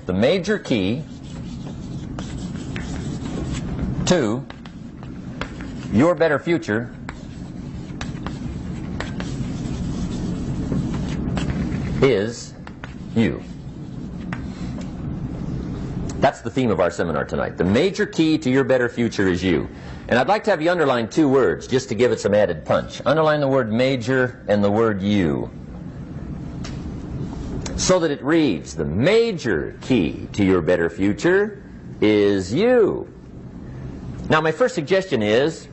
the major key to your better future is you. That's the theme of our seminar tonight. The major key to your better future is you. And I'd like to have you underline two words just to give it some added punch. Underline the word major and the word you, so that it reads, the major key to your better future is you. Now, my first suggestion is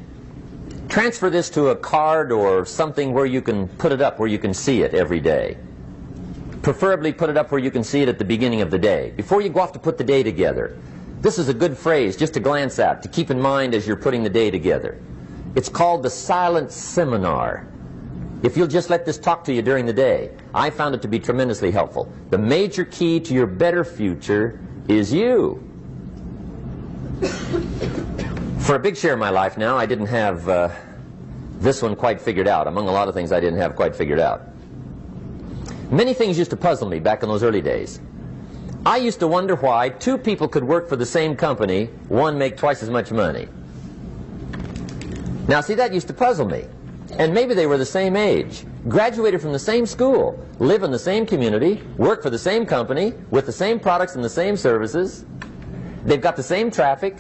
transfer this to a card or something where you can put it up, where you can see it every day. Preferably put it up where you can see it at the beginning of the day, before you go off to put the day together. This is a good phrase just to glance at, to keep in mind as you're putting the day together. It's called the silent seminar. If you'll just let this talk to you during the day, I found it to be tremendously helpful. The major key to your better future is you. For a big share of my life now, I didn't have this one quite figured out. Among a lot of things I didn't have quite figured out. Many things used to puzzle me back in those early days. I used to wonder why two people could work for the same company, one make twice as much money. Now, see, that used to puzzle me. And maybe they were the same age, graduated from the same school, live in the same community, work for the same company, with the same products and the same services. They've got the same traffic,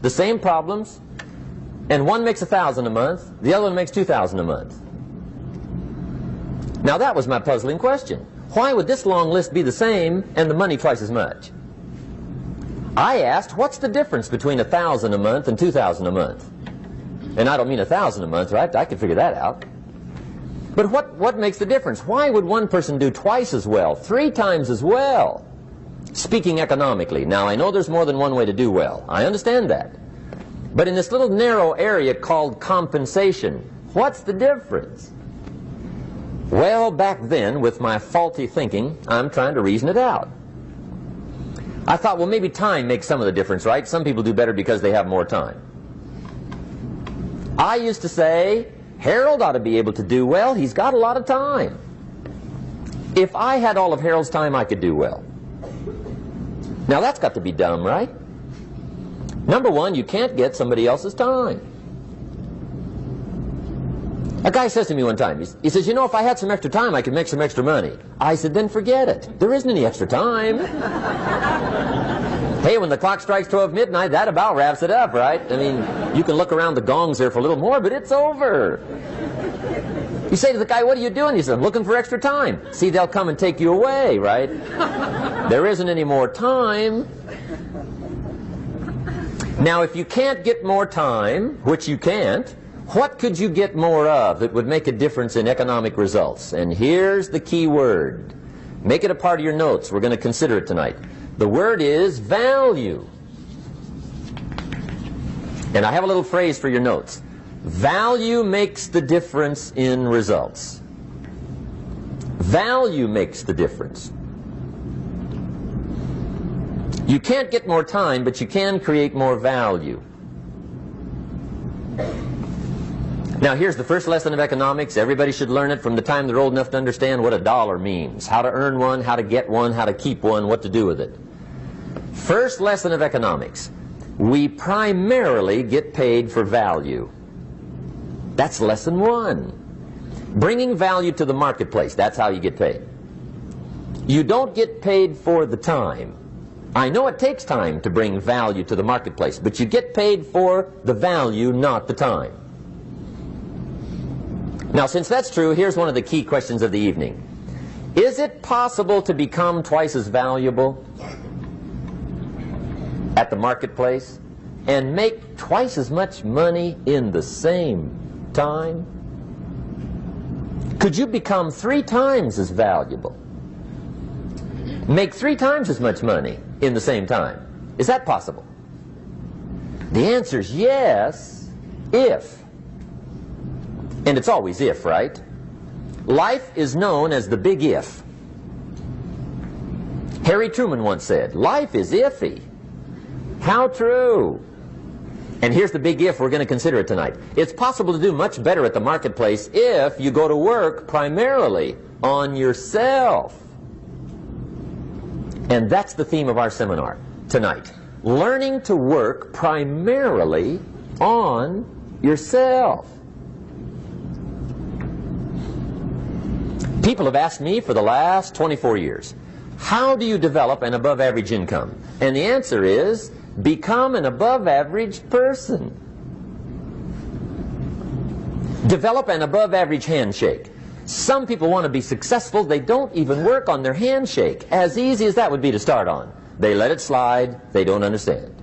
the same problems, and one makes $1,000 a month, the other one makes $2,000 a month. Now, that was my puzzling question. Why would this long list be the same and the money twice as much? I asked, what's the difference between $1,000 a month and $2,000 a month? And I don't mean $1,000 a month, right? I can figure that out. But what makes the difference? Why would one person do twice as well, 3 times as well? Speaking economically. Now, I know there's more than one way to do well. I understand that. But in this little narrow area called compensation, what's the difference? Well, back then, with my faulty thinking, I'm trying to reason it out. I thought, well, maybe time makes some of the difference, right? Some people do better because they have more time. I used to say, Harold ought to be able to do well. He's got a lot of time. If I had all of Harold's time, I could do well. Now, that's got to be dumb, right? Number one, you can't get somebody else's time. A guy says to me one time, he says, you know, if I had some extra time, I could make some extra money. I said, then forget it. There isn't any extra time. Hey, when the clock strikes 12 midnight, that about wraps it up, right? I mean, you can look around the gongs there for a little more, but it's over. You say to the guy, what are you doing? He says, I'm looking for extra time. See, they'll come and take you away, right? There isn't any more time. Now, if you can't get more time, which you can't, what could you get more of that would make a difference in economic results? And here's the key word. Make it a part of your notes. We're going to consider it tonight. The word is value. And I have a little phrase for your notes. Value makes the difference in results. Value makes the difference. You can't get more time, but you can create more value. Now, here's the first lesson of economics. Everybody should learn it from the time they're old enough to understand what a dollar means, how to earn one, how to get one, how to keep one, what to do with it. First lesson of economics. We primarily get paid for value. That's lesson 1. Bringing value to the marketplace, that's how you get paid. You don't get paid for the time. I know it takes time to bring value to the marketplace, but you get paid for the value, not the time. Now, since that's true, here's one of the key questions of the evening. Is it possible to become twice as valuable at the marketplace and make twice as much money in the same time? Could you become 3 times as valuable? Make 3 times as much money in the same time? Is that possible? The answer is yes, if. And it's always if, right? Life is known as the big if. Harry Truman once said, life is iffy. How true. And here's the big if we're going to consider it tonight. It's possible to do much better at the marketplace if you go to work primarily on yourself. And that's the theme of our seminar tonight. Learning to work primarily on yourself. People have asked me for the last 24 years, how do you develop an above average income? And the answer is, become an above average person. Develop an above average handshake. Some people want to be successful, they don't even work on their handshake. As easy as that would be to start on. They let it slide, they don't understand.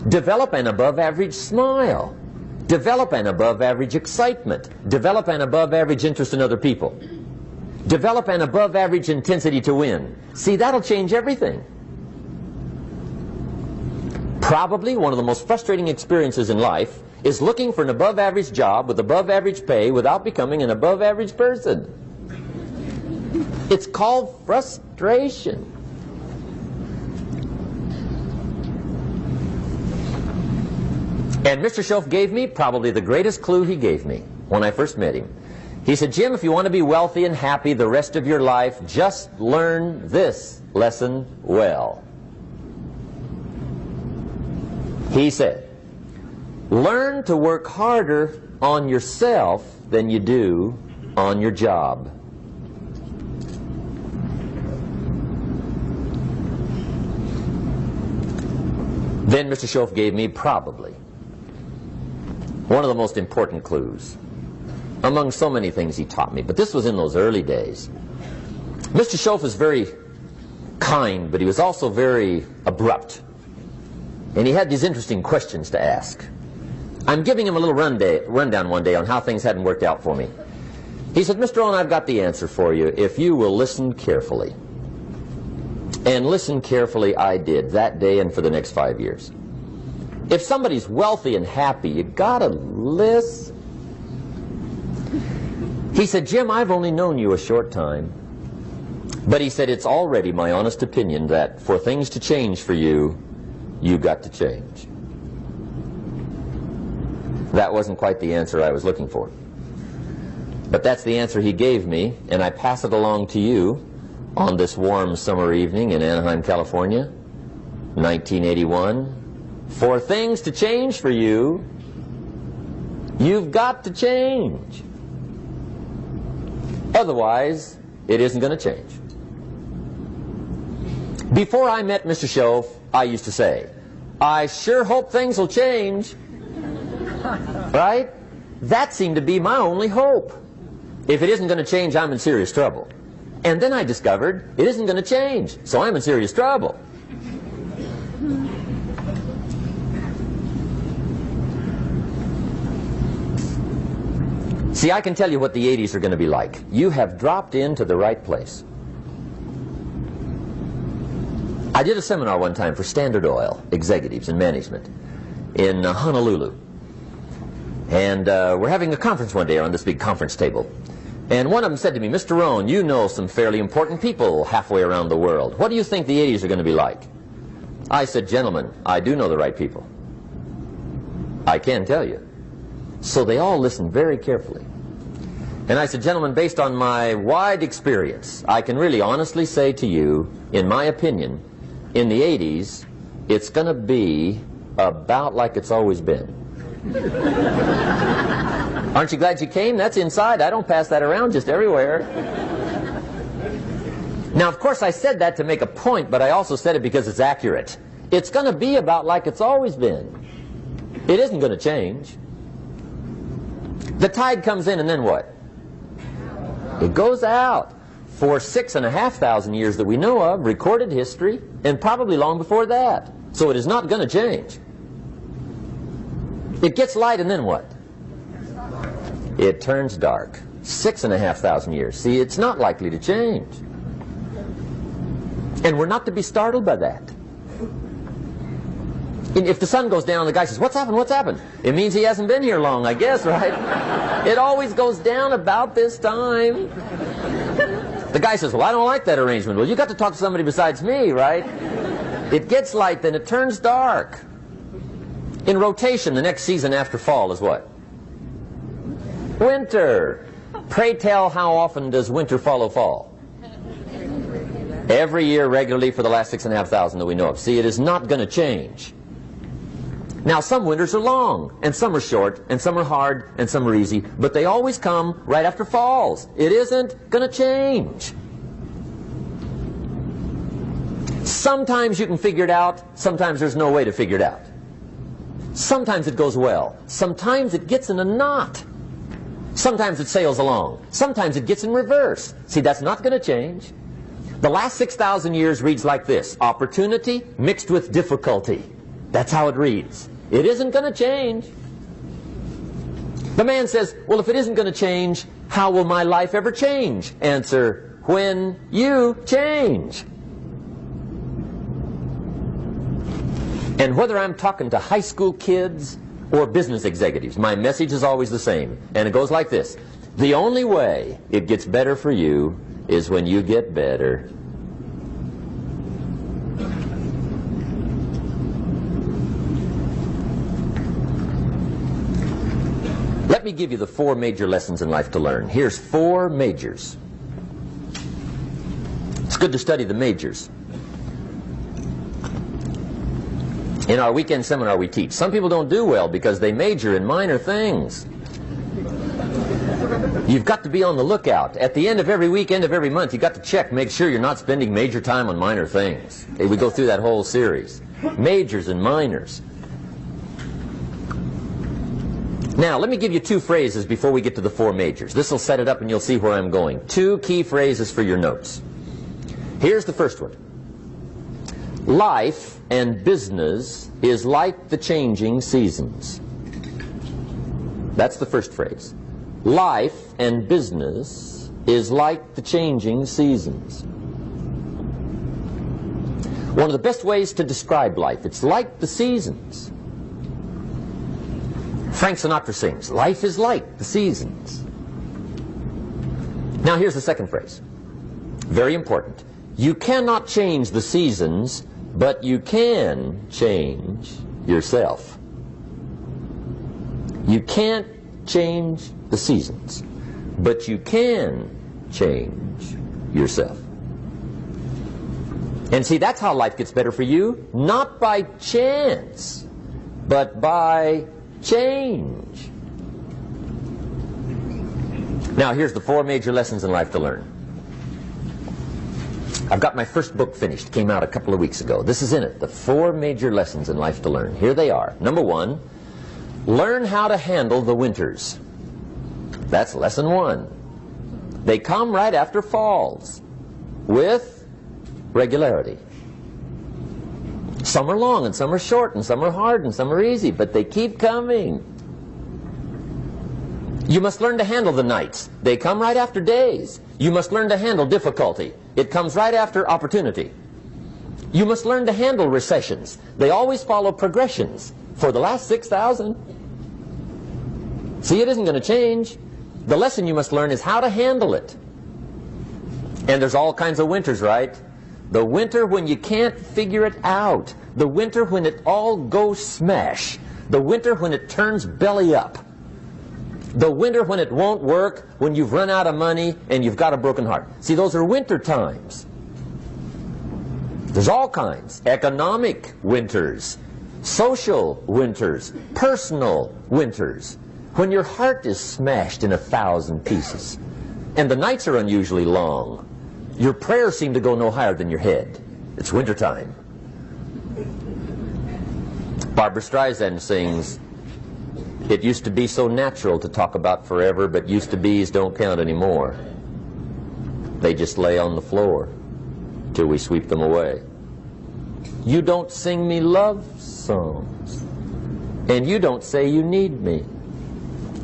Develop an above average smile. Develop an above average excitement. Develop an above average interest in other people. Develop an above average intensity to win. See, that'll change everything. Probably one of the most frustrating experiences in life is looking for an above average job with above average pay without becoming an above average person. It's called frustration. And Mr. Schoaf gave me probably the greatest clue he gave me when I first met him. He said, Jim, if you want to be wealthy and happy the rest of your life, just learn this lesson well. He said, learn to work harder on yourself than you do on your job. Then Mr. Schoaf gave me probably one of the most important clues among so many things he taught me, but this was in those early days. Mr. Schoaf was very kind, but he was also very abrupt. And he had these interesting questions to ask. I'm giving him a little rundown one day on how things hadn't worked out for me. He said, Mr. Rohn, I've got the answer for you if you will listen carefully. And listen carefully I did that day and for the next 5 years. If somebody's wealthy and happy, you gotta listen. He said, Jim, I've only known you a short time. But he said, it's already my honest opinion that for things to change for you, you've got to change. That wasn't quite the answer I was looking for. But that's the answer he gave me, and I pass it along to you on this warm summer evening in Anaheim, California, 1981. For things to change for you, you've got to change. Otherwise, it isn't going to change. Before I met Mr. Schoaf, I used to say, I sure hope things will change. Right? That seemed to be my only hope. If it isn't going to change, I'm in serious trouble. And then I discovered it isn't going to change, so I'm in serious trouble. See, I can tell you what the 80s are going to be like. You have dropped into the right place. I did a seminar one time for Standard Oil executives and management in Honolulu. And we're having a conference one day on this big conference table. And one of them said to me, Mr. Rohn, you know some fairly important people halfway around the world. What do you think the 80s are going to be like? I said, gentlemen, I do know the right people. I can tell you. So they all listened very carefully. And I said, gentlemen, based on my wide experience, I can really honestly say to you, in my opinion, in the 80s, it's going to be about like it's always been. Aren't you glad you came? That's inside. I don't pass that around just everywhere. Now, of course, I said that to make a point, but I also said it because it's accurate. It's going to be about like it's always been. It isn't going to change. The tide comes in, and then what? It goes out. For 6,500 years that we know of, recorded history, and probably long before that. So it is not going to change. It gets light, and then what? It turns dark. 6,500 years. See, it's not likely to change. And we're not to be startled by that. If the sun goes down, the guy says, what's happened, what's happened? It means he hasn't been here long, I guess, right? It always goes down about this time. The guy says, well, I don't like that arrangement. Well, you got to talk to somebody besides me, right? It gets light, then it turns dark. In rotation, the next season after fall is what? Winter. Pray tell, how often does winter follow fall? Every year regularly for the last 6,500 that we know of. See, it is not going to change. Now, some winters are long, and some are short, and some are hard, and some are easy, but they always come right after falls. It isn't going to change. Sometimes you can figure it out, sometimes there's no way to figure it out. Sometimes it goes well, sometimes it gets in a knot. Sometimes it sails along, sometimes it gets in reverse. See, that's not going to change. The last 6,000 years reads like this: opportunity mixed with difficulty. That's how it reads. It isn't going to change. The man says, well, if it isn't going to change, how will my life ever change? Answer, when you change. And whether I'm talking to high school kids or business executives, my message is always the same. And it goes like this: the only way it gets better for you is when you get better. Let me give you the 4 major lessons in life to learn. Here's 4 majors. It's good to study the majors. In our weekend seminar we teach. Some people don't do well because they major in minor things. You've got to be on the lookout. At the end of every week, end of every month, you've got to check, make sure you're not spending major time on minor things. Okay, we go through that whole series. Majors and minors. Now, let me give you 2 phrases before we get to the 4 majors. This will set it up and you'll see where I'm going. 2 key phrases for your notes. Here's the first one. Life and business is like the changing seasons. That's the first phrase. Life and business is like the changing seasons. One of the best ways to describe life, it's like the seasons. Frank Sinatra sings, life is like the seasons. Now here's the second phrase. Very important. You cannot change the seasons, but you can change yourself. You can't change the seasons, but you can change yourself. And see, that's how life gets better for you, not by chance, but by change. Now here's the 4 major lessons in life to learn. I've got my first book finished, came out a couple of weeks ago. This is in it, the 4 major lessons in life to learn. Here they are. Number 1, learn how to handle the winters. That's lesson 1. They come right after falls, with regularity. Some are long, and some are short, and some are hard, and some are easy, but they keep coming. You must learn to handle the nights. They come right after days. You must learn to handle difficulty. It comes right after opportunity. You must learn to handle recessions. They always follow progressions. For the last 6,000. See, it isn't going to change. The lesson you must learn is how to handle it. And there's all kinds of winters, right? The winter when you can't figure it out. The winter when it all goes smash. The winter when it turns belly up. The winter when it won't work, when you've run out of money and you've got a broken heart. See, those are winter times. There's all kinds. Economic winters, social winters, personal winters. When your heart is smashed in 1,000 pieces and the nights are unusually long, your prayers seem to go no higher than your head. It's winter time. Barbra Streisand sings, "It used to be so natural to talk about forever, but used to be's don't count anymore. They just lay on the floor till we sweep them away. You don't sing me love songs, and you don't say you need me,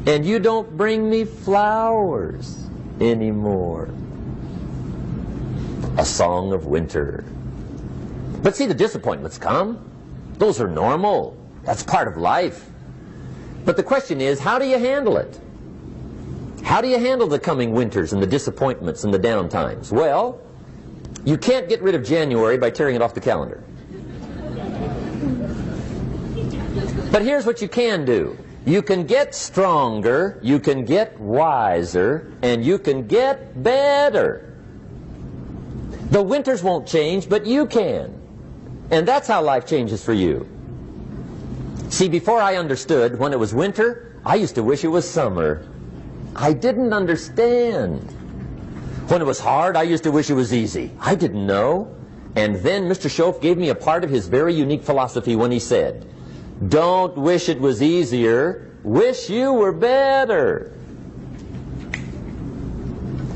and you don't bring me flowers anymore." A song of winter. But see, the disappointments come. Those are normal. That's part of life. But the question is, how do you handle it? How do you handle the coming winters and the disappointments and the down times? Well, you can't get rid of January by tearing it off the calendar. But here's what you can do. You can get stronger, you can get wiser, and you can get better. The winters won't change, but you can. And that's how life changes for you. See, before I understood, when it was winter, I used to wish it was summer. I didn't understand. When it was hard, I used to wish it was easy. I didn't know. And then Mr. Schoaf gave me a part of his very unique philosophy when he said, "Don't wish it was easier, wish you were better."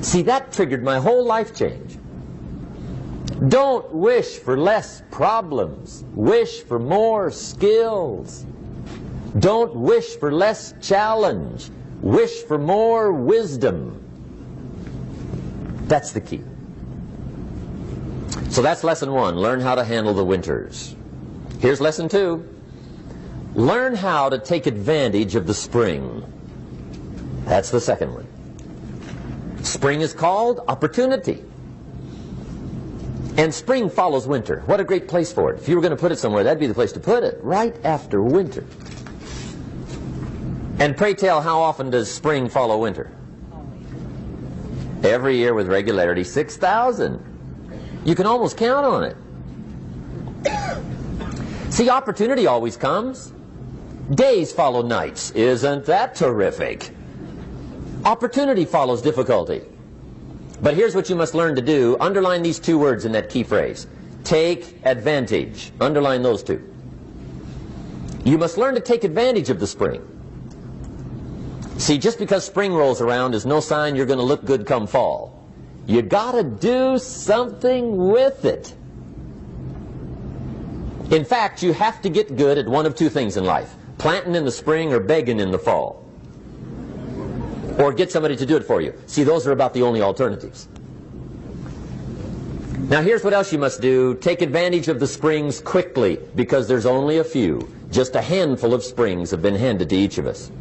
See, that triggered my whole life change. Don't wish for less problems. Wish for more skills. Don't wish for less challenge. Wish for more wisdom. That's the key. So that's lesson 1. Learn how to handle the winters. Here's lesson 2. Learn how to take advantage of the spring. That's the second one. Spring is called opportunity. And spring follows winter. What a great place for it. If you were going to put it somewhere, that'd be the place to put it, right after winter. And pray tell, how often does spring follow winter? Every year with regularity, 6,000. You can almost count on it. See, opportunity always comes. Days follow nights. Isn't that terrific? Opportunity follows difficulty. But here's what you must learn to do. Underline these 2 words in that key phrase. Take advantage. Underline those 2. You must learn to take advantage of the spring. See, just because spring rolls around is no sign you're going to look good come fall. You got to do something with it. In fact, you have to get good at one of 2 things in life. Planting in the spring or begging in the fall. Or get somebody to do it for you. See, those are about the only alternatives. Now here's what else you must do. Take advantage of the springs quickly, because there's only a few. Just a handful of springs have been handed to each of us.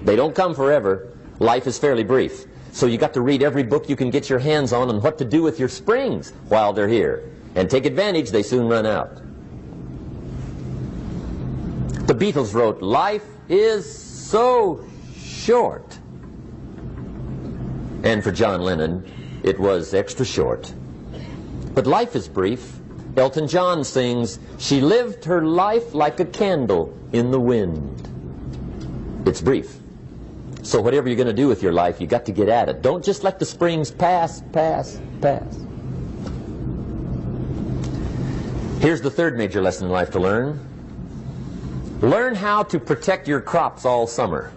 They don't come forever. Life is fairly brief. So you got to read every book you can get your hands on what to do with your springs while they're here. And take advantage, they soon run out. The Beatles wrote, "Life is so short." And for John Lennon, it was extra short. But life is brief. Elton John sings, "She lived her life like a candle in the wind." It's brief. So whatever you're going to do with your life, you got to get at it. Don't just let the springs pass. Here's the 3rd major lesson in life to learn. Learn how to protect your crops all summer.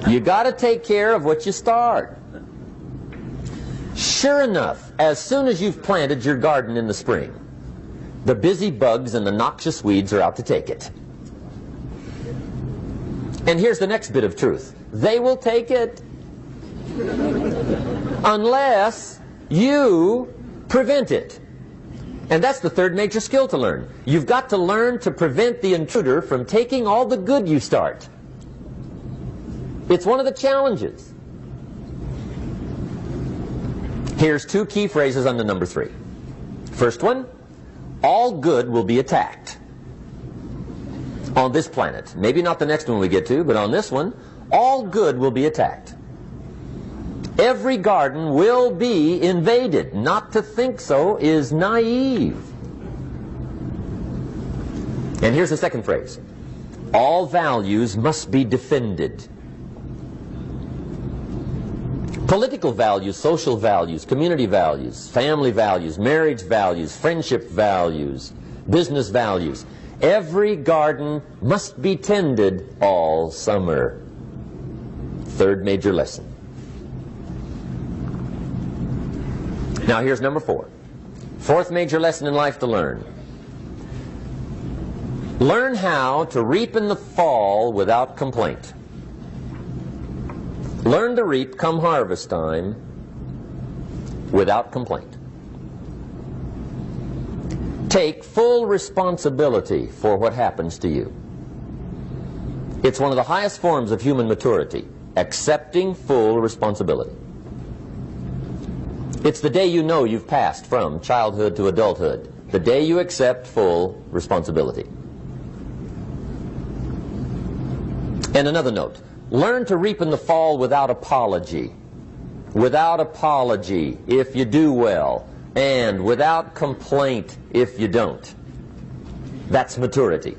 You got to take care of what you start. Sure enough, as soon as you've planted your garden in the spring, the busy bugs and the noxious weeds are out to take it. And here's the next bit of truth. They will take it unless you prevent it. And that's the 3rd major skill to learn. You've got to learn to prevent the intruder from taking all the good you start. It's one of the challenges. Here's 2 key phrases under number 3. First one, all good will be attacked. On this planet. Maybe not the next one we get to, but on this one, all good will be attacked. Every garden will be invaded. Not to think so is naive. And here's the second phrase. All values must be defended. Political values, social values, community values, family values, marriage values, friendship values, business values. Every garden must be tended all summer. 3rd major lesson. Now here's number 4. 4th major lesson in life to learn. Learn how to reap in the fall without complaint. Learn to reap come harvest time without complaint. Take full responsibility for what happens to you. It's one of the highest forms of human maturity, accepting full responsibility. It's the day you know you've passed from childhood to adulthood, the day you accept full responsibility. And another note, learn to reap in the fall without apology. without apology if you do well, and without complaint if you don't. That's maturity.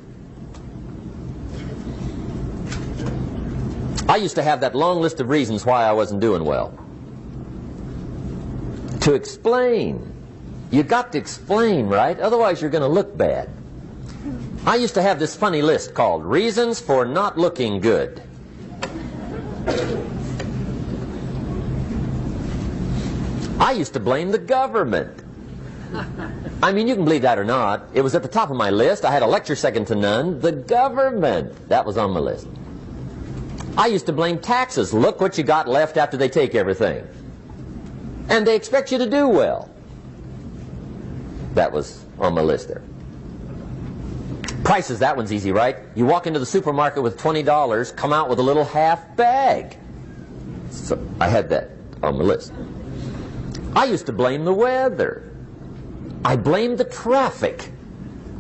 I used to have that long list of reasons why I wasn't doing well. To explain. You got to explain, right? Otherwise you're going to look bad. I used to have this funny list called Reasons for Not Looking Good. I used to blame the government. I mean, you can believe that or not. It was at the top of my list. I had a lecture second to none. The government. That was on my list. I used to blame taxes. Look what you got left after they take everything. And they expect you to do well. That was on my list there. Prices, that one's easy, right? You walk into the supermarket with $20, come out with a little half bag. So I had that on my list. I used to blame the weather. I blamed the traffic.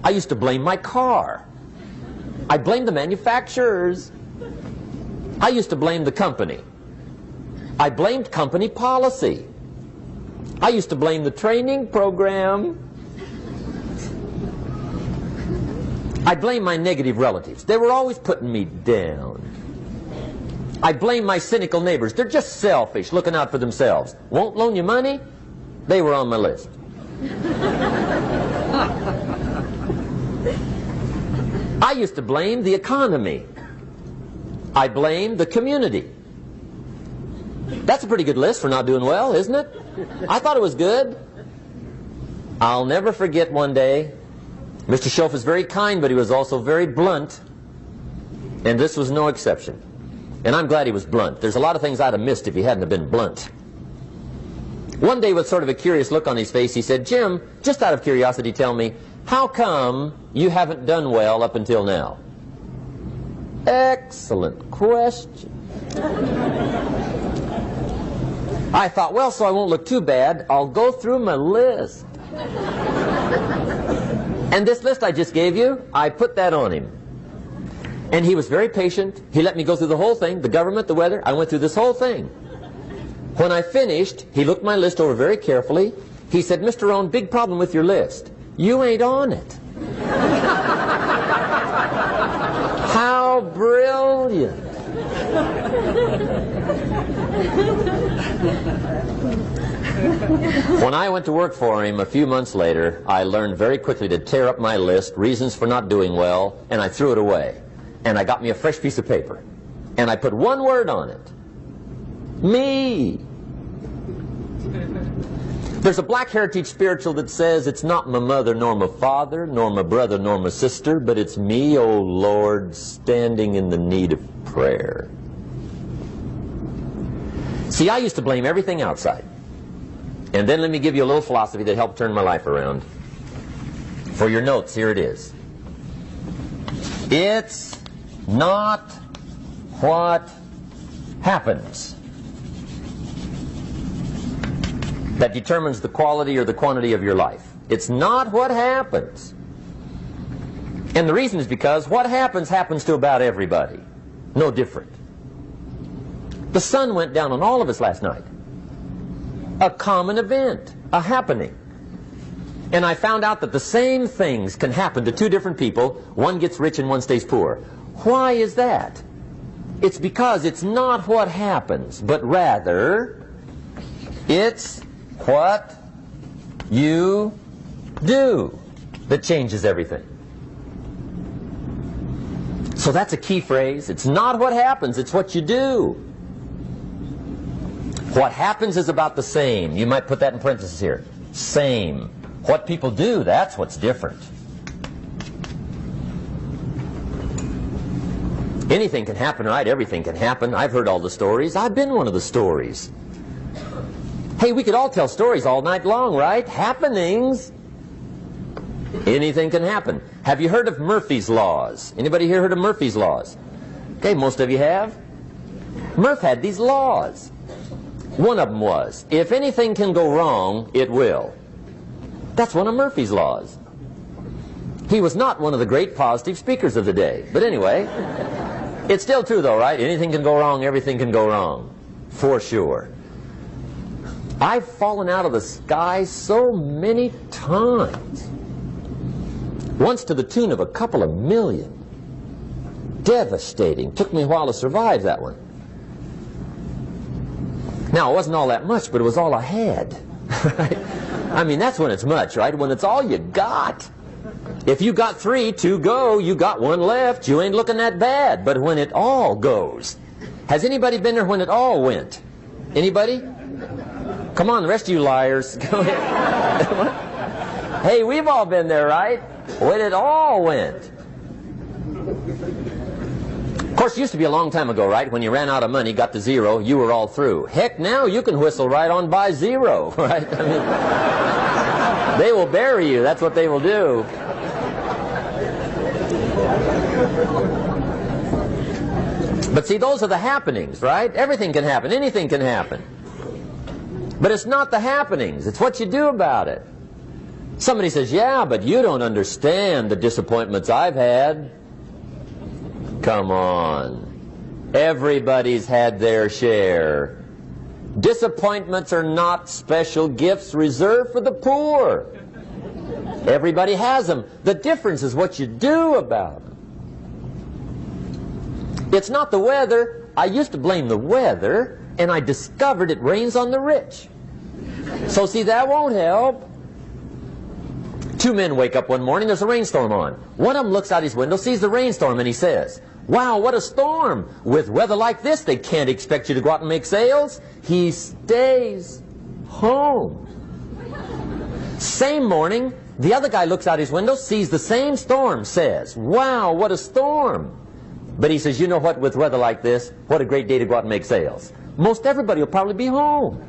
I used to blame my car. I blamed the manufacturers. I used to blame the company. I blamed company policy. I used to blame the training program. I blame my negative relatives. They were always putting me down. I blame my cynical neighbors. They're just selfish, looking out for themselves. Won't loan you money? They were on my list. I used to blame the economy. I blamed the community. That's a pretty good list for not doing well, isn't it? I thought it was good. I'll never forget one day, Mr. Schoaf was very kind, but he was also very blunt. And this was no exception. And I'm glad he was blunt. There's a lot of things I'd have missed if he hadn't have been blunt. One day, with sort of a curious look on his face, he said, "Jim, just out of curiosity, tell me, how come you haven't done well up until now?" Excellent question. I thought, well, so I won't look too bad, I'll go through my list. And this list I just gave you, I put that on him. And he was very patient. He let me go through the whole thing, the government, the weather. I went through this whole thing. When I finished, he looked my list over very carefully. He said, "Mr. Rohn, big problem with your list. You ain't on it." How brilliant. When I went to work for him a few months later, I learned very quickly to tear up my list, reasons for not doing well, and I threw it away. And I got me a fresh piece of paper. And I put one word on it. Me. There's a Black Heritage spiritual that says, "It's not my mother nor my father, nor my brother nor my sister, but it's me, O Lord, standing in the need of prayer." See, I used to blame everything outside. And then let me give you a little philosophy that helped turn my life around. For your notes, here it is. It's not what happens that determines the quality or the quantity of your life. It's not what happens. And the reason is because what happens happens to about everybody. No different. The sun went down on all of us last night. A common event, a happening. And I found out that the same things can happen to two different people. One gets rich and one stays poor. Why is that? It's because it's not what happens, but rather it's what you do that changes everything. So that's a key phrase. It's not what happens, it's what you do. What happens is about the same. You might put that in parentheses here. Same. What people do, that's what's different. Anything can happen, right? Everything can happen. I've heard all the stories. I've been one of the stories. Hey, we could all tell stories all night long, right? Happenings. Anything can happen. Have you heard of Murphy's Laws? Anybody here heard of Murphy's Laws? Okay, most of you have. Murph had these laws. One of them was, if anything can go wrong, it will. That's one of Murphy's laws. He was not one of the great positive speakers of the day. But anyway, it's still true though, right? Anything can go wrong, everything can go wrong. For sure. I've fallen out of the sky so many times. Once to the tune of a couple of million. Devastating. Took me a while to survive that one. Now, it wasn't all that much, but it was all I had. Right? I mean, that's when it's much, right? When it's all you got. If you got 3, 2 go, you got 1 left, you ain't looking that bad. But when it all goes, has anybody been there when it all went? Anybody? Come on, the rest of you liars. Go ahead. Hey, we've all been there, right? When it all went. Of course, it used to be a long time ago, right? When you ran out of money, got to 0, you were all through. Heck, now you can whistle right on by 0, right? I mean, they will bury you. That's what they will do. But see, those are the happenings, right? Everything can happen. Anything can happen. But it's not the happenings. It's what you do about it. Somebody says, yeah, but you don't understand the disappointments I've had. Come on. Everybody's had their share. Disappointments are not special gifts reserved for the poor. Everybody has them. The difference is what you do about them. It's not the weather. I used to blame the weather, and I discovered it rains on the rich. So see, that won't help. 2 men wake up one morning, there's a rainstorm on. One of them looks out his window, sees the rainstorm, and he says, wow, what a storm. With weather like this, they can't expect you to go out and make sales. He stays home. Same morning, the other guy looks out his window, sees the same storm, says, wow, what a storm. But he says, you know what, with weather like this, what a great day to go out and make sales. Most everybody will probably be home,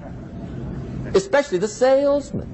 especially the salesman.